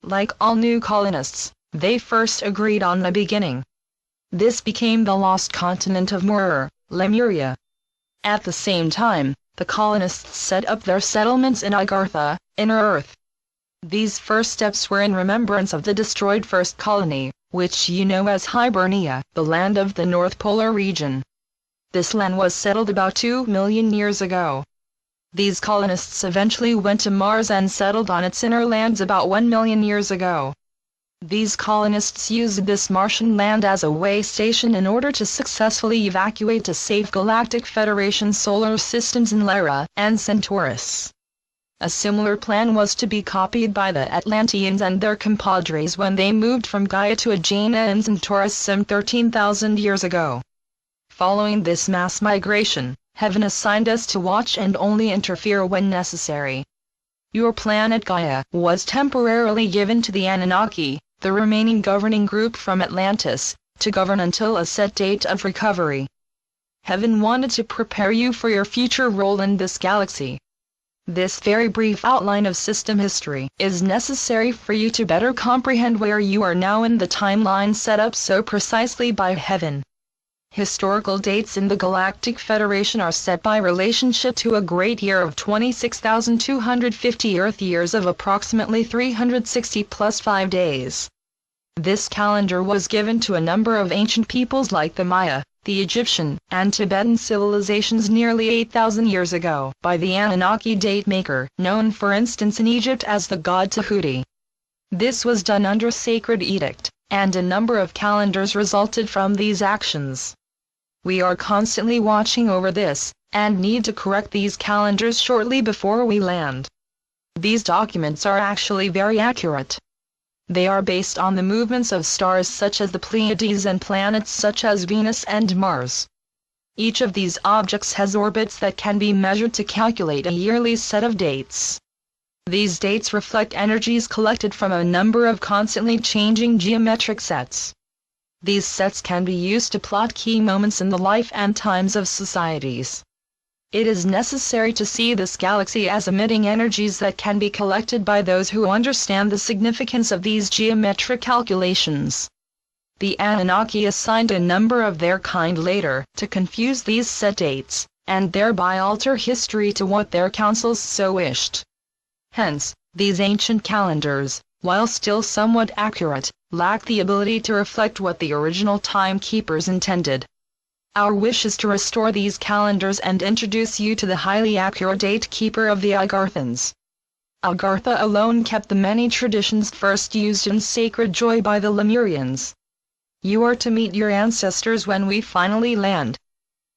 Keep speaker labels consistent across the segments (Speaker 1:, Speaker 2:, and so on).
Speaker 1: Like all new colonists, they first agreed on the beginning. This became the lost continent of Lemuria. At the same time, the colonists set up their settlements in Agartha, Inner Earth. These first steps were in remembrance of the destroyed first colony, which you know as Hibernia, the land of the North Polar region. This land was settled about 2 million years ago. These colonists eventually went to Mars and settled on its inner lands about 1 million years ago. These colonists used this Martian land as a way station in order to successfully evacuate to safe Galactic Federation solar systems in Lyra and Centaurus. A similar plan was to be copied by the Atlanteans and their compadres when they moved from Gaia to Aegina and Centaurus some 13,000 years ago. Following this mass migration, Heaven assigned us to watch and only interfere when necessary. Your planet Gaia was temporarily given to the Anunnaki, the remaining governing group from Atlantis, to govern until a set date of recovery. Heaven wanted to prepare you for your future role in this galaxy. This very brief outline of system history is necessary for you to better comprehend where you are now in the timeline set up so precisely by Heaven. Historical dates in the Galactic Federation are set by relationship to a great year of 26,250 Earth years of approximately 360 plus 5 days. This calendar was given to a number of ancient peoples like the Maya, the Egyptian, and Tibetan civilizations nearly 8,000 years ago by the Anunnaki date maker, known for instance in Egypt as the god Tahuti. This was done under sacred edict, and a number of calendars resulted from these actions. We are constantly watching over this, and need to correct these calendars shortly before we land. These documents are actually very accurate. They are based on the movements of stars such as the Pleiades and planets such as Venus and Mars. Each of these objects has orbits that can be measured to calculate a yearly set of dates. These dates reflect energies collected from a number of constantly changing geometric sets. These sets can be used to plot key moments in the life and times of societies. It is necessary to see this galaxy as emitting energies that can be collected by those who understand the significance of these geometric calculations. The Anunnaki assigned a number of their kind later to confuse these set dates, and thereby alter history to what their councils so wished. Hence, these ancient calendars, while still somewhat accurate, lack the ability to reflect what the original timekeepers intended. Our wish is to restore these calendars and introduce you to the highly accurate date keeper of the Agarthans. Agartha alone kept the many traditions first used in sacred joy by the Lemurians. You are to meet your ancestors when we finally land.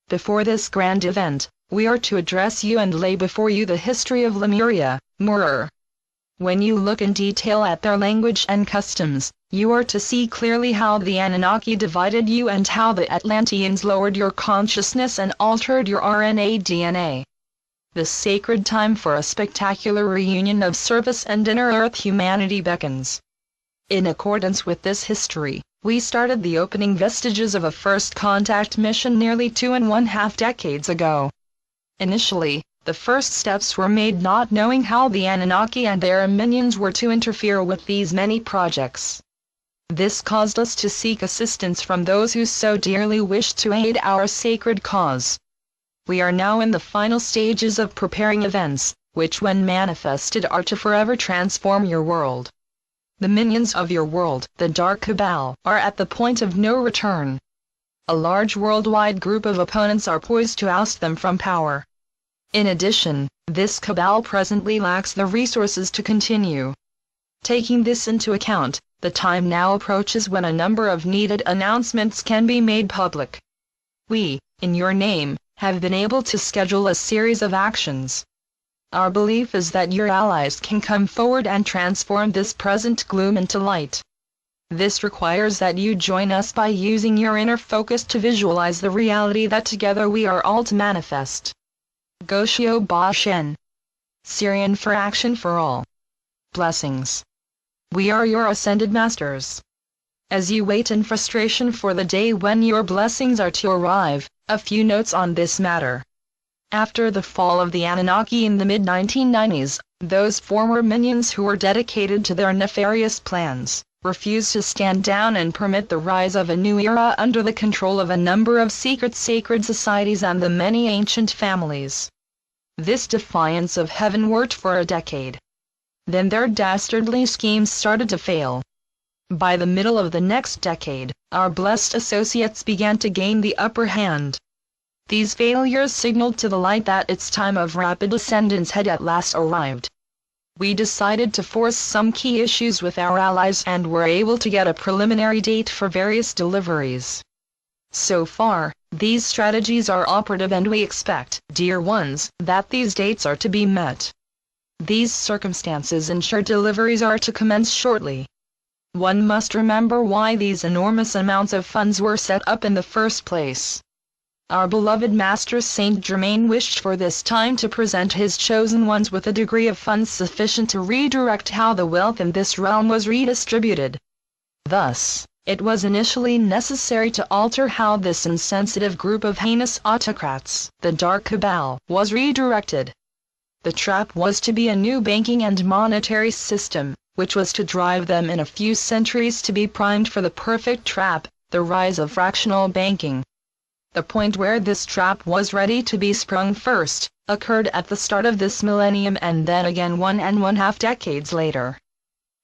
Speaker 1: Before this grand event, we are to address you and lay before you the history of Lemuria, Mur. When you look in detail at their language and customs, you are to see clearly how the Anunnaki divided you and how the Atlanteans lowered your consciousness and altered your RNA DNA. The sacred time for a spectacular reunion of service and inner Earth humanity beckons. In accordance with this history, we started the opening vestiges of a first contact mission nearly 2.5 decades ago. Initially, the first steps were made not knowing how the Anunnaki and their minions were to interfere with these many projects. This caused us to seek assistance from those who so dearly wished to aid our sacred cause. We are now in the final stages of preparing events, which when manifested are to forever transform your world. The minions of your world, the Dark Cabal, are at the point of no return. A large worldwide group of opponents are poised to oust them from power. In addition, this cabal presently lacks the resources to continue. Taking this into account, the time now approaches when a number of needed announcements can be made public. We, in your name, have been able to schedule a series of actions. Our belief is that your allies can come forward and transform this present gloom into light. This requires that you join us by using your inner focus to visualize the reality that together we are all to manifest. Goshio Ba Shen. Syrian for Action for All. Blessings. We are your ascended masters. As you wait in frustration for the day when your blessings are to arrive, a few notes on this matter. After the fall of the Anunnaki in the mid-1990s, those former minions who were dedicated to their nefarious plans, refused to stand down and permit the rise of a new era under the control of a number of secret sacred societies and the many ancient families. This defiance of heaven worked for a decade. Then their dastardly schemes started to fail. By the middle of the next decade, our blessed associates began to gain the upper hand. These failures signaled to the light that its time of rapid ascendance had at last arrived. We decided to force some key issues with our allies and were able to get a preliminary date for various deliveries. So far, these strategies are operative and we expect, dear ones, that these dates are to be met. These circumstances ensure deliveries are to commence shortly. One must remember why these enormous amounts of funds were set up in the first place. Our beloved Master Saint Germain wished for this time to present his chosen ones with a degree of funds sufficient to redirect how the wealth in this realm was redistributed. Thus, it was initially necessary to alter how this insensitive group of heinous autocrats, the Dark Cabal, was redirected. The trap was to be a new banking and monetary system, which was to drive them in a few centuries to be primed for the perfect trap, the rise of fractional banking. The point where this trap was ready to be sprung first, occurred at the start of this millennium and then again 1.5 decades later.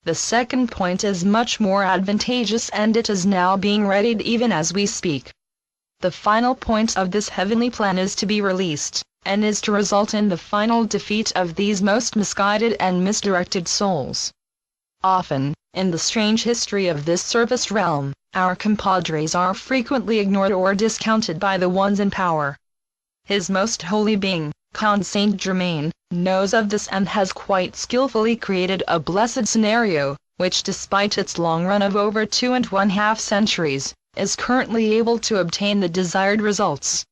Speaker 1: The second point is much more advantageous and it is now being readied even as we speak. The final point of this heavenly plan is to be released, and is to result in the final defeat of these most misguided and misdirected souls. Often, in the strange history of this surface realm, our compadres are frequently ignored or discounted by the ones in power. His most holy being, Count Saint Germain, knows of this and has quite skillfully created a blessed scenario, which despite its long run of over 2.5 centuries, is currently able to obtain the desired results.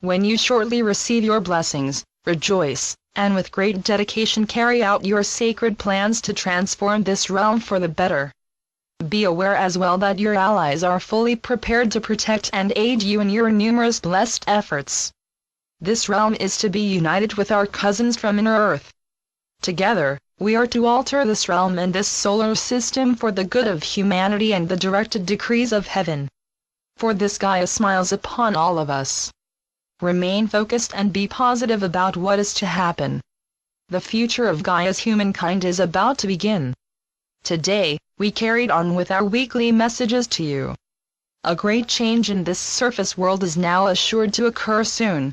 Speaker 1: When you shortly receive your blessings, rejoice, and with great dedication carry out your sacred plans to transform this realm for the better. Be aware as well that your allies are fully prepared to protect and aid you in your numerous blessed efforts. This realm is to be united with our cousins from inner earth. Together, we are to alter this realm and this solar system for the good of humanity and the directed decrees of heaven. For this Gaia smiles upon all of us. Remain focused and be positive about what is to happen. The future of Gaia's humankind is about to begin. Today, we carried on with our weekly messages to you. A great change in this surface world is now assured to occur soon.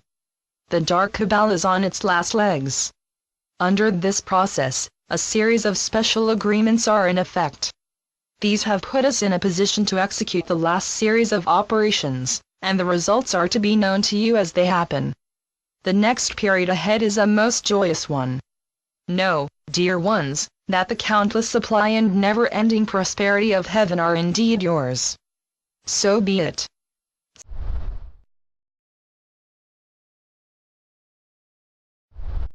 Speaker 1: The Dark Cabal is on its last legs. Under this process, a series of special agreements are in effect. These have put us in a position to execute the last series of operations, and the results are to be known to you as they happen. The next period ahead is a most joyous one. Know, dear ones, that the countless supply and never-ending prosperity of heaven are indeed yours. So be it.